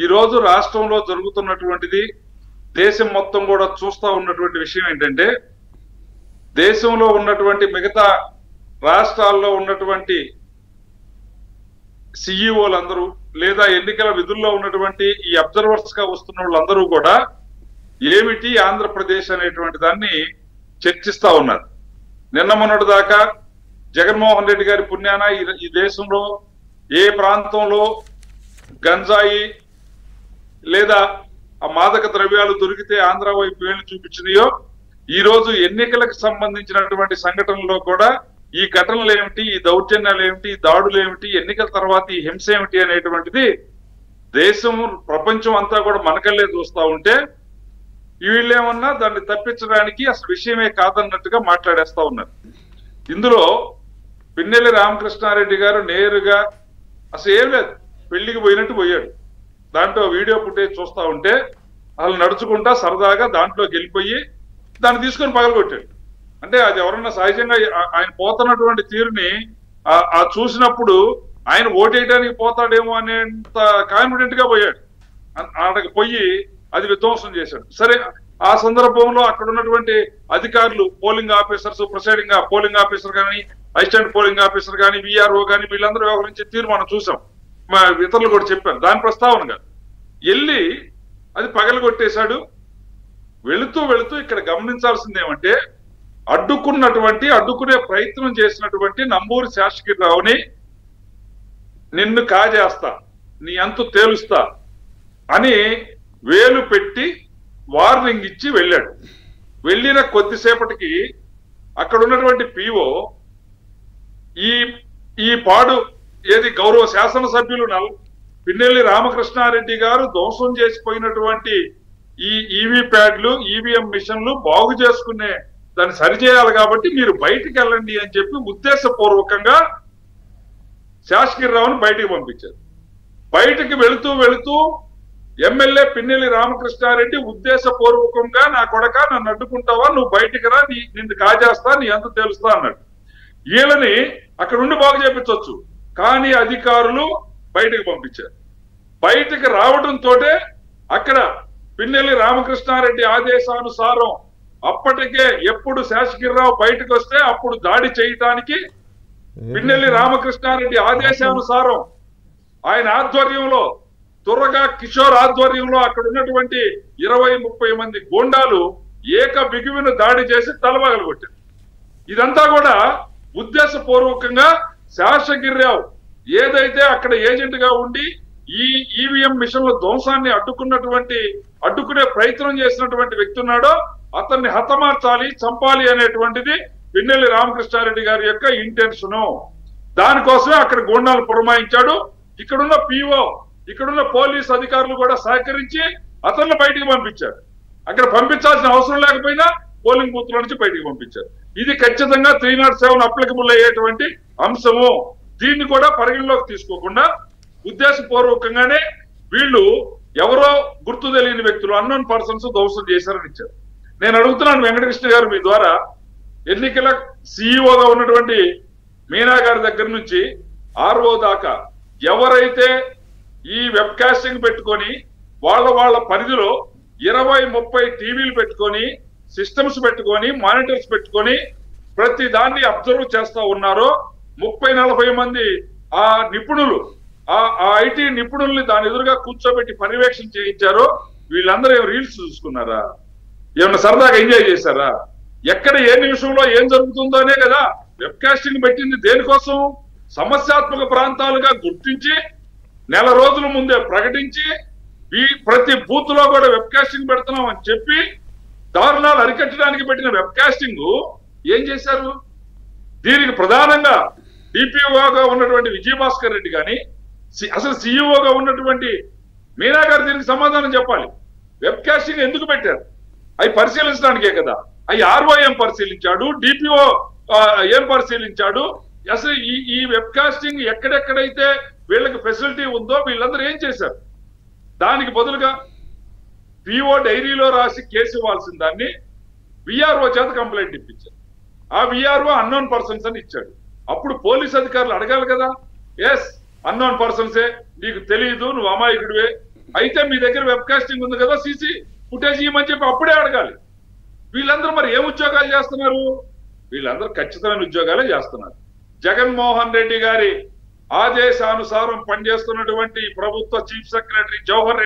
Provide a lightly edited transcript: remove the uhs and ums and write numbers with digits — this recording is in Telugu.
ఈ రోజు రాష్ట్రంలో జరుగుతున్నటువంటిది దేశం మొత్తం కూడా చూస్తా ఉన్నటువంటి విషయం ఏంటంటే, దేశంలో ఉన్నటువంటి మిగతా రాష్ట్రాల్లో ఉన్నటువంటి సిఇఓలందరూ లేదా ఎన్నికల విధుల్లో ఉన్నటువంటి ఈ అబ్జర్వర్స్ గా వస్తున్న వాళ్ళందరూ కూడా ఏమిటి ఆంధ్రప్రదేశ్ అనేటువంటి దాన్ని చర్చిస్తా ఉన్నారు. నిన్న మొన్నటి దాకా జగన్మోహన్ రెడ్డి గారి పుణ్యాన ఈ దేశంలో ఏ ప్రాంతంలో గంజాయి లేదా ఆ మాదక ద్రవ్యాలు దొరికితే ఆంధ్ర వైపు వేలు చూపించినాయో, ఈ రోజు ఎన్నికలకు సంబంధించినటువంటి సంఘటనలో కూడా ఈ ఘటనలు ఏమిటి, ఈ దౌర్జన్యాలు ఏమిటి, ఈ దాడులు ఏమిటి, ఎన్నికల తర్వాత ఈ హింస ఏమిటి అనేటువంటిది దేశం ప్రపంచం అంతా కూడా మనకల్లే చూస్తా ఉంటే, వీళ్ళేమన్నా దాన్ని తప్పించడానికి అసలు విషయమే కాదన్నట్టుగా మాట్లాడేస్తా ఉన్నారు. ఇందులో పిన్నెల్లి రామకృష్ణారెడ్డి గారు నేరుగా అసలు ఏం లేదు, పెళ్లికి పోయినట్టు పోయాడు. దాంట్లో వీడియో ఫుటేజ్ చూస్తా ఉంటే అసలు నడుచుకుంటా సరదాగా దాంట్లోకి వెళ్ళిపోయి దాన్ని తీసుకొని పగలగొట్టాడు. అంటే అది ఎవరన్నా సహజంగా ఆయన పోతున్నటువంటి తీరుని చూసినప్పుడు ఆయన ఓటేయడానికి పోతాడేమో అనేంత కాన్ఫిడెంట్ గా పోయాడు. ఆడకి పోయి అది విధ్వంసం చేశాడు. సరే, ఆ సందర్భంలో అక్కడ ఉన్నటువంటి అధికారులు, polling officers, presiding polling officer కానీ, అసిస్టెంట్ పోలింగ్ ఆఫీసర్ కానీ, విఆర్ఓ కానీ, వీళ్ళందరూ వ్యవహరించే తీరు మనం చూసాం. మా ఇతరులు కూడా చెప్పారు. దాని ప్రస్తావనగా వెళ్ళి అది పగలగొట్టేశాడు. వెళుతూ వెళుతూ ఇక్కడ గమనించాల్సింది ఏమంటే, అడ్డుకునే ప్రయత్నం చేసినటువంటి నంబూరి శాసగిరిరావుని నిన్ను కాజేస్తా, నీ అంతు తేలుస్తా అని వేలు పెట్టి వార్నింగ్ ఇచ్చి వెళ్ళాడు. వెళ్ళిన కొద్దిసేపటికి అక్కడ ఉన్నటువంటి పిఓ ఈ పాడు ఏది గౌరవ శాసనసభ్యులు పిన్నెల్లి రామకృష్ణారెడ్డి గారు ధ్వంసం చేసిపోయినటువంటి ఈ ఈవీ ప్యాడ్లు, ఈవీఎం మిషన్లు బాగు చేసుకునే దాన్ని సరిచేయాలి కాబట్టి మీరు బయటికి వెళ్ళండి అని చెప్పి ఉద్దేశపూర్వకంగా శాసగిరిరావుని బయటికి పంపించారు. బయటికి వెళుతూ ఎమ్మెల్యే పిన్నెల్లి రామకృష్ణారెడ్డి ఉద్దేశపూర్వకంగా నా కొడక నన్ను అడ్డుకుంటావా, నువ్వు బయటికి రా, నిన్ను కాజేస్తా, నీ అంత తెలుస్తా అన్నాడు. వీళ్ళని అక్కడ ఉండి బాగు చేపించవచ్చు, కానీ అధికారులు బయటికి పంపించారు. బయటికి రావడంతో అక్కడ పిన్నెల్లి రామకృష్ణారెడ్డి ఆదేశానుసారం అప్పటికే ఎప్పుడు శాసగిరిరావు బయటకు వస్తే అప్పుడు దాడి చేయటానికి పిన్నెల్లి రామకృష్ణారెడ్డి ఆదేశానుసారం ఆయన ఆధ్వర్యంలో, త్వరగా కిషోర్ ఆధ్వర్యంలో అక్కడ ఉన్నటువంటి 20-30 మంది గూండాలు ఏక బిగువిన దాడి చేసి తలబగలగొట్టారు. ఇదంతా కూడా ఉద్దేశపూర్వకంగా శాసగిరిరావు ఏదైతే అక్కడ ఏజెంట్ గా ఉండి ఈ ఈవీఎం మిషన్ల ధ్వంసాన్ని అడ్డుకునే ప్రయత్నం చేసినటువంటి వ్యక్తి ఉన్నాడో అతన్ని హతమార్చాలి, చంపాలి అనేటువంటిది పిన్నెల్లి రామకృష్ణారెడ్డి గారి యొక్క ఇంటెన్షను. దానికోసమే అక్కడ గూండాలు పురమాయించాడు. ఇక్కడున్న పిఓ, ఇక్కడున్న పోలీస్ అధికారులు కూడా సహకరించి అతన్ని బయటికి పంపించారు. అక్కడ పంపించాల్సిన అవసరం లేకపోయినా పోలింగ్ బూత్ లో నుంచి బయటికి పంపించారు. ఇది ఖచ్చితంగా 307 అప్లికబుల్ అయ్యేటువంటి అంశము. దీన్ని కూడా పరిగణలోకి తీసుకోకుండా ఉద్దేశపూర్వకంగానే వీళ్ళు ఎవరో గుర్తు తెలియని వ్యక్తులు, అన్నోన్ పర్సన్స్ ధ్వంసం చేశారని ఇచ్చారు. నేను అడుగుతున్నాను వెంకటకృష్ణ గారు, మీ ద్వారా ఎన్నికల సిఇఓగా ఉన్నటువంటి మీనా గారి దగ్గర నుంచి ఆర్ఓ దాకా ఎవరైతే ఈ వెబ్ కాస్టింగ్ పెట్టుకొని వాళ్ళ పరిధిలో 20-30 టీవీలు పెట్టుకొని, సిస్టమ్స్ పెట్టుకొని, మానిటర్స్ పెట్టుకొని ప్రతి దాన్ని అబ్జర్వ్ చేస్తా ఉన్నారో, 30-40 మంది ఆ నిపుణులు, ఆ ఐటీ నిపుణుల్ని దాని ఎదురుగా కూర్చోబెట్టి పర్యవేక్షణ చేయించారో, వీళ్ళందరూ ఏం రీల్స్ చూసుకున్నారా, ఏమన్నా సరదాగా ఎంజాయ్ చేశారా? ఎక్కడ ఏ నిమిషంలో ఏం జరుగుతుందోనే కదా వెబ్ కాస్టింగ్ పెట్టింది. దేనికోసం? సమస్యాత్మక ప్రాంతాలుగా గుర్తించి నెల రోజుల ముందే ప్రకటించి ఈ ప్రతి బూత్ లో కూడా వెబ్ కాస్టింగ్ పెడుతున్నాం అని చెప్పి దారుణాలు అరికట్టడానికి పెట్టిన వెబ్ కాస్టింగ్ ఏం చేశారు? దీనికి ప్రధానంగా డిపిఓగా ఉన్నటువంటి విజయభాస్కర్ రెడ్డి కానీ, అసలు సిఇఓగా ఉన్నటువంటి మీనా గారు దీనికి సమాధానం చెప్పాలి. వెబ్ కాస్టింగ్ ఎందుకు పెట్టారు? అవి పరిశీలించడానికే కదా. అవి ఆర్ఓ ఏం పరిశీలించాడు, డిపిఓ ఏం పరిశీలించాడు? అసలు ఈ వెబ్ కాస్టింగ్ ఎక్కడెక్కడైతే వీళ్ళకి ఫెసిలిటీ ఉందో వీళ్ళందరూ ఏం చేశారు? దానికి బదులుగా పిఓ డైరీలో రాసి కేసు ఇవ్వాల్సిన దాన్ని విఆర్ఓ చేత కంప్లైంట్ ఇప్పించారు. ఆ విఆర్ఓ అన్నోన్ పర్సన్స్ అని ఇచ్చాడు. అప్పుడు పోలీస్ అధికారులు అడగాలి కదా, ఎస్ అన్నోన్ పర్సన్సే, నీకు తెలియదు, నువ్వు అమాయకుడివే, అయితే మీ దగ్గర వెబ్ కాస్టింగ్ ఉంది కదా, సీసీ ఫుటేజ్ ఇవ్వమని చెప్పి అప్పుడే అడగాలి. వీళ్ళందరూ మరి ఏం ఉద్యోగాలు చేస్తున్నారు? వీళ్ళందరూ ఖచ్చితమైన ఉద్యోగాలే చేస్తున్నారు. జగన్మోహన్ రెడ్డి గారి ఆదేశానుసారం పనిచేస్తున్నటువంటి ప్రభుత్వ చీఫ్ సెక్రటరీ జవహర్